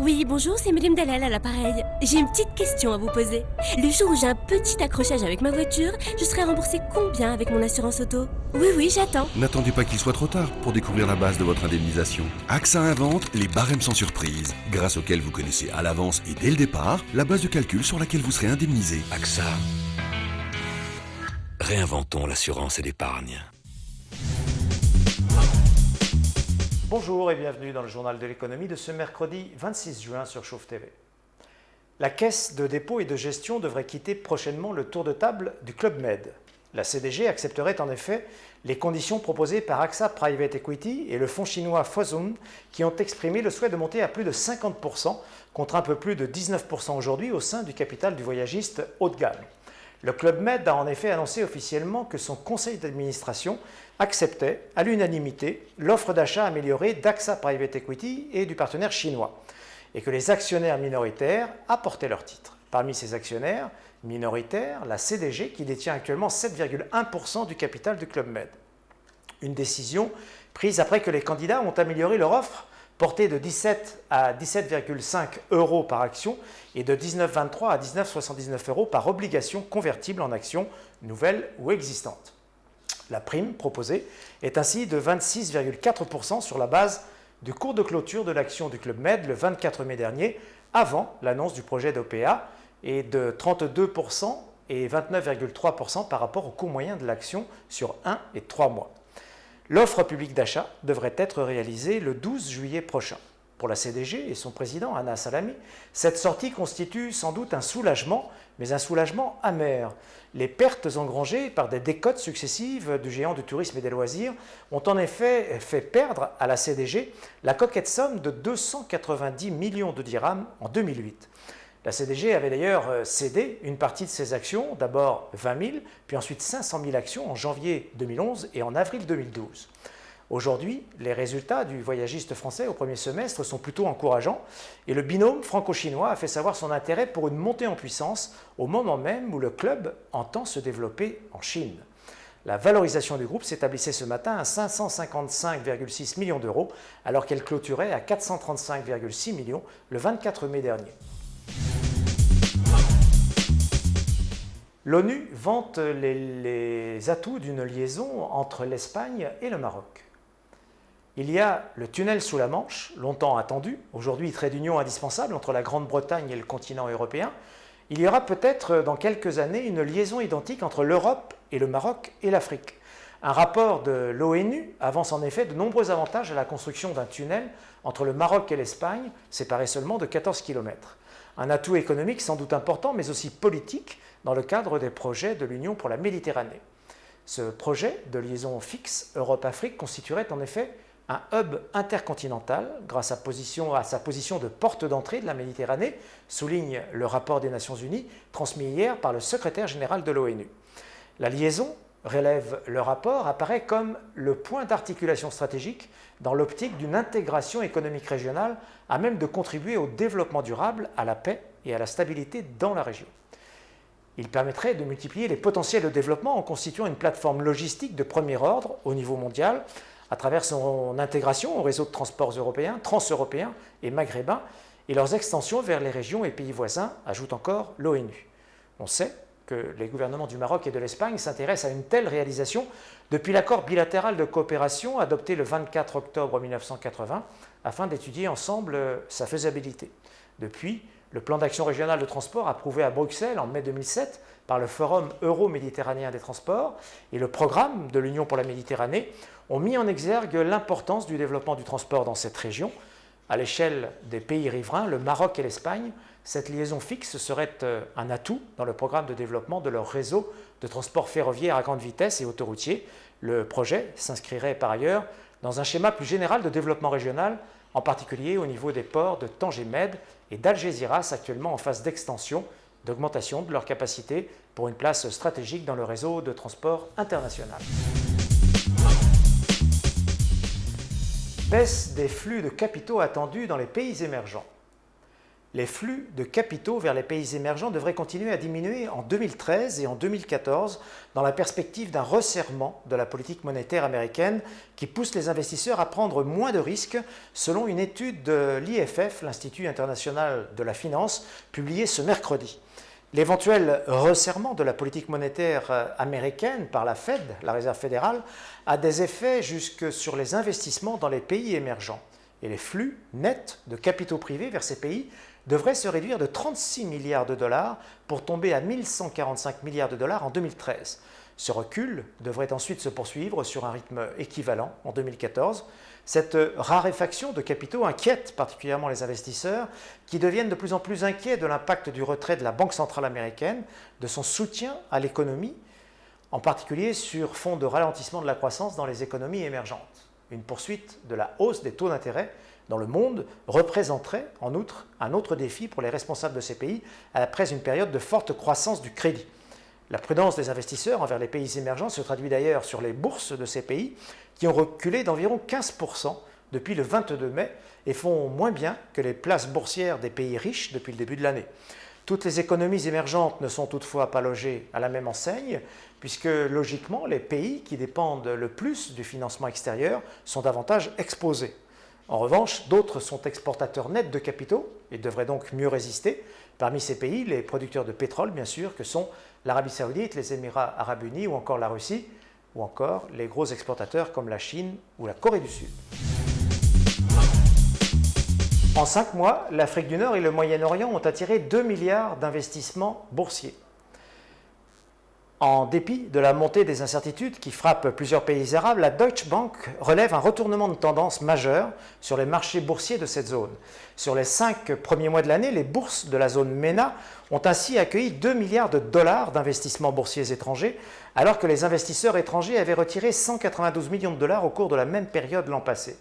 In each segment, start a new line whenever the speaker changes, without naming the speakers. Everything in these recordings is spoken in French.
Oui, bonjour, c'est Madame Dalal à l'appareil. J'ai une petite question à vous poser. Le jour où j'ai un petit accrochage avec ma voiture, je serai remboursée combien avec mon assurance auto? Oui, j'attends.
N'attendez pas qu'il soit trop tard pour découvrir la base de votre indemnisation. AXA invente les barèmes sans surprise, grâce auxquels vous connaissez à l'avance et dès le départ la base de calcul sur laquelle vous serez indemnisé.
AXA. Réinventons l'assurance et l'épargne.
Bonjour et bienvenue dans le journal de l'économie de ce mercredi 26 juin sur Chauffe TV. La Caisse de dépôt et de gestion devrait quitter prochainement le tour de table du Club Med. La CDG accepterait en effet les conditions proposées par AXA Private Equity et le fonds chinois Fosun qui ont exprimé le souhait de monter à plus de 50% contre un peu plus de 19% aujourd'hui au sein du capital du voyagiste haut de gamme. Le Club Med a en effet annoncé officiellement que son conseil d'administration acceptait à l'unanimité l'offre d'achat améliorée d'AXA Private Equity et du partenaire chinois et que les actionnaires minoritaires apportaient leur titre. Parmi ces actionnaires minoritaires, la CDG qui détient actuellement 7,1% du capital du Club Med. Une décision prise après que les candidats ont amélioré leur offre portée de 17 à 17,5 euros par action et de 19,23 à 19,79 euros par obligation convertible en actions nouvelles ou existantes. La prime proposée est ainsi de 26,4% sur la base du cours de clôture de l'action du Club Med le 24 mai dernier, avant l'annonce du projet d'OPA, et de 32% et 29,3% par rapport au cours moyen de l'action sur 1 et 3 mois. L'offre publique d'achat devrait être réalisée le 12 juillet prochain. Pour la CDG et son président, Anna Salami, cette sortie constitue sans doute un soulagement, mais un soulagement amer. Les pertes engrangées par des décotes successives du géant du tourisme et des loisirs ont en effet fait perdre à la CDG la coquette somme de 290 millions de dirhams en 2008. La CDG avait d'ailleurs cédé une partie de ses actions, d'abord 20 000, puis ensuite 500 000 actions en janvier 2011 et en avril 2012. Aujourd'hui, les résultats du voyagiste français au premier semestre sont plutôt encourageants et le binôme franco-chinois a fait savoir son intérêt pour une montée en puissance au moment même où le club entend se développer en Chine. La valorisation du groupe s'établissait ce matin à 555,6 millions d'euros alors qu'elle clôturait à 435,6 millions le 24 mai dernier. L'ONU vante les atouts d'une liaison entre l'Espagne et le Maroc. Il y a le tunnel sous la Manche, longtemps attendu, aujourd'hui trait d'union indispensable entre la Grande-Bretagne et le continent européen. Il y aura peut-être dans quelques années une liaison identique entre l'Europe et le Maroc et l'Afrique. Un rapport de l'ONU avance en effet de nombreux avantages à la construction d'un tunnel entre le Maroc et l'Espagne, séparés seulement de 14 km. Un atout économique sans doute important, mais aussi politique, dans le cadre des projets de l'Union pour la Méditerranée. Ce projet de liaison fixe Europe-Afrique constituerait en effet un hub intercontinental grâce à sa position de porte d'entrée de la Méditerranée, souligne le rapport des Nations Unies transmis hier par le secrétaire général de l'ONU. La liaison, relève le rapport, apparaît comme le point d'articulation stratégique dans l'optique d'une intégration économique régionale à même de contribuer au développement durable, à la paix et à la stabilité dans la région. Il permettrait de multiplier les potentiels de développement en constituant une plateforme logistique de premier ordre au niveau mondial à travers son intégration au réseau de transports européens, transeuropéens et maghrébins et leurs extensions vers les régions et pays voisins, ajoute encore l'ONU. On sait que les gouvernements du Maroc et de l'Espagne s'intéressent à une telle réalisation depuis l'accord bilatéral de coopération adopté le 24 octobre 1980 afin d'étudier ensemble sa faisabilité. Depuis, le plan d'action régional de transport approuvé à Bruxelles en mai 2007 par le Forum euro-méditerranéen des transports et le programme de l'Union pour la Méditerranée ont mis en exergue l'importance du développement du transport dans cette région. À l'échelle des pays riverains, le Maroc et l'Espagne, cette liaison fixe serait un atout dans le programme de développement de leur réseau de transport ferroviaire à grande vitesse et autoroutier. Le projet s'inscrirait par ailleurs dans un schéma plus général de développement régional, en particulier au niveau des ports de Tanger Med et d'Algésiras, actuellement en phase d'extension, d'augmentation de leur capacité pour une place stratégique dans le réseau de transport international. Baisse des flux de capitaux attendus dans les pays émergents. les flux de capitaux vers les pays émergents devraient continuer à diminuer en 2013 et en 2014 dans la perspective d'un resserrement de la politique monétaire américaine qui pousse les investisseurs à prendre moins de risques selon une étude de l'IFF, l'Institut international de la finance, publiée ce mercredi. L'éventuel resserrement de la politique monétaire américaine par la Fed, la Réserve fédérale, a des effets jusque sur les investissements dans les pays émergents. Et les flux nets de capitaux privés vers ces pays devraient se réduire de 36 milliards de dollars pour tomber à 1145 milliards de dollars en 2013. Ce recul devrait ensuite se poursuivre sur un rythme équivalent en 2014. Cette raréfaction de capitaux inquiète particulièrement les investisseurs qui deviennent de plus en plus inquiets de l'impact du retrait de la Banque centrale américaine, de son soutien à l'économie, en particulier sur fond de ralentissement de la croissance dans les économies émergentes. Une poursuite de la hausse des taux d'intérêt dans le monde représenterait en outre un autre défi pour les responsables de ces pays après une période de forte croissance du crédit. La prudence des investisseurs envers les pays émergents se traduit d'ailleurs sur les bourses de ces pays qui ont reculé d'environ 15% depuis le 22 mai et font moins bien que les places boursières des pays riches depuis le début de l'année. Toutes les économies émergentes ne sont toutefois pas logées à la même enseigne, puisque logiquement, les pays qui dépendent le plus du financement extérieur sont davantage exposés. En revanche, d'autres sont exportateurs nets de capitaux et devraient donc mieux résister. Parmi ces pays, les producteurs de pétrole, bien sûr, que sont l'Arabie Saoudite, les Émirats Arabes Unis ou encore la Russie, ou encore les gros exportateurs comme la Chine ou la Corée du Sud. En 5 mois, l'Afrique du Nord et le Moyen-Orient ont attiré 2 milliards d'investissements boursiers. En dépit de la montée des incertitudes qui frappent plusieurs pays arabes, la Deutsche Bank relève un retournement de tendance majeur sur les marchés boursiers de cette zone. Sur les 5 premiers mois de l'année, les bourses de la zone MENA ont ainsi accueilli 2 milliards de dollars d'investissements boursiers étrangers, alors que les investisseurs étrangers avaient retiré 192 millions de dollars au cours de la même période l'an passé.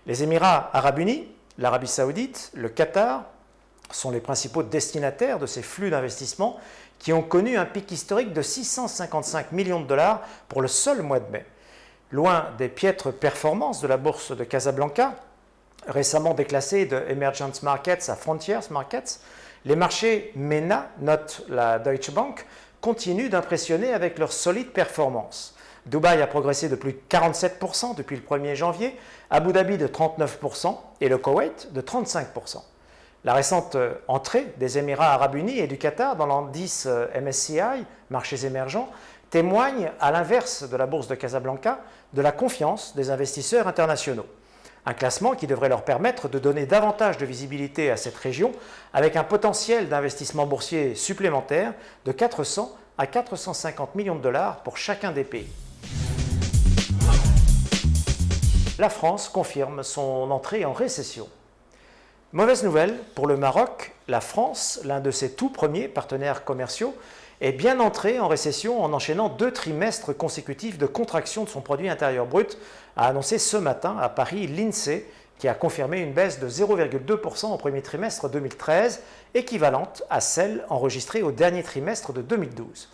Les Émirats Arabes Unis, l'Arabie Saoudite, le Qatar sont les principaux destinataires de ces flux d'investissement qui ont connu un pic historique de 655 millions de dollars pour le seul mois de mai. Loin des piètres performances de la bourse de Casablanca, récemment déclassée de Emergence Markets à Frontiers Markets, les marchés MENA, note la Deutsche Bank, continuent d'impressionner avec leur solide performance. Dubaï a progressé de plus de 47% depuis le 1er janvier, Abu Dhabi de 39% et le Koweït de 35%. La récente entrée des Émirats Arabes Unis et du Qatar dans l'indice MSCI, marchés émergents, témoigne, à l'inverse de la bourse de Casablanca, de la confiance des investisseurs internationaux. Un classement qui devrait leur permettre de donner davantage de visibilité à cette région avec un potentiel d'investissement boursier supplémentaire de 400 à 450 millions de dollars pour chacun des pays. La France confirme son entrée en récession. Mauvaise nouvelle pour le Maroc, la France, l'un de ses tout premiers partenaires commerciaux, est bien entrée en récession en enchaînant 2 trimestres consécutifs de contraction de son produit intérieur brut, a annoncé ce matin à Paris l'INSEE, qui a confirmé une baisse de 0,2% au premier trimestre 2013, équivalente à celle enregistrée au dernier trimestre de 2012.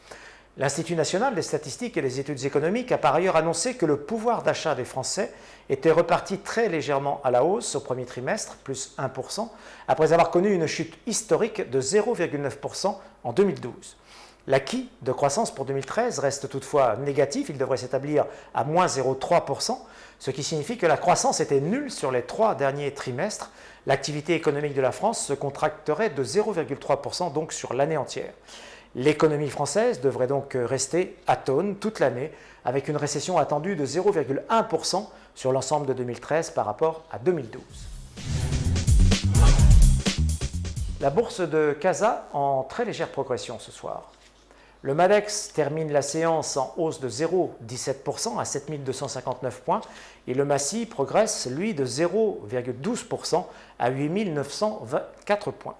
L'Institut national des statistiques et des études économiques a par ailleurs annoncé que le pouvoir d'achat des Français était reparti très légèrement à la hausse au premier trimestre, plus 1%, après avoir connu une chute historique de 0,9% en 2012. L'acquis de croissance pour 2013 reste toutefois négatif, il devrait s'établir à moins 0,3%, ce qui signifie que la croissance était nulle sur les 3 derniers trimestres. L'activité économique de la France se contracterait de 0,3% donc sur l'année entière. L'économie française devrait donc rester atone toute l'année, avec une récession attendue de 0,1% sur l'ensemble de 2013 par rapport à 2012. La bourse de Casa en très légère progression ce soir. Le MADEX termine la séance en hausse de 0,17% à 7259 points et le MACI progresse, lui, de 0,12% à 8924 points.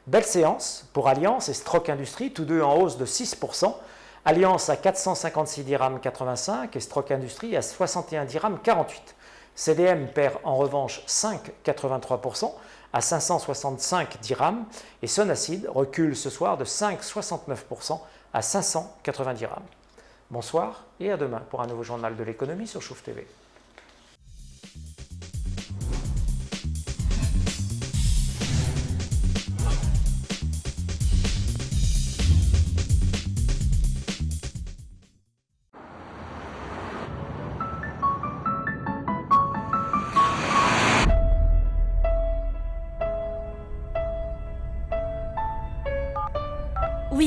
Belle séance pour Alliance et Strock Industries, tous deux en hausse de 6%. Alliance à 456 dirhams 85 et Strock Industries à 61 dirhams 48. CDM perd en revanche 5,83% à 565 dirhams et Sonacid recule ce soir de 5,69% à 580 dirhams. Bonsoir et à demain pour un nouveau journal de l'économie sur Chouf TV.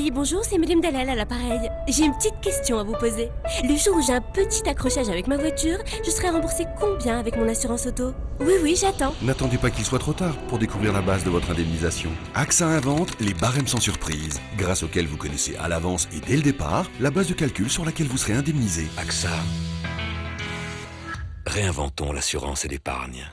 Oui, bonjour, c'est Madame Dalal à l'appareil. J'ai une petite question à vous poser. Le jour où j'ai un petit accrochage avec ma voiture, je serai remboursée combien avec mon assurance auto? Oui, oui, j'attends.
N'attendez pas qu'il soit trop tard pour découvrir la base de votre indemnisation. AXA invente les barèmes sans surprise, grâce auxquels vous connaissez à l'avance et dès le départ la base de calcul sur laquelle vous serez indemnisé.
AXA. Réinventons l'assurance et l'épargne.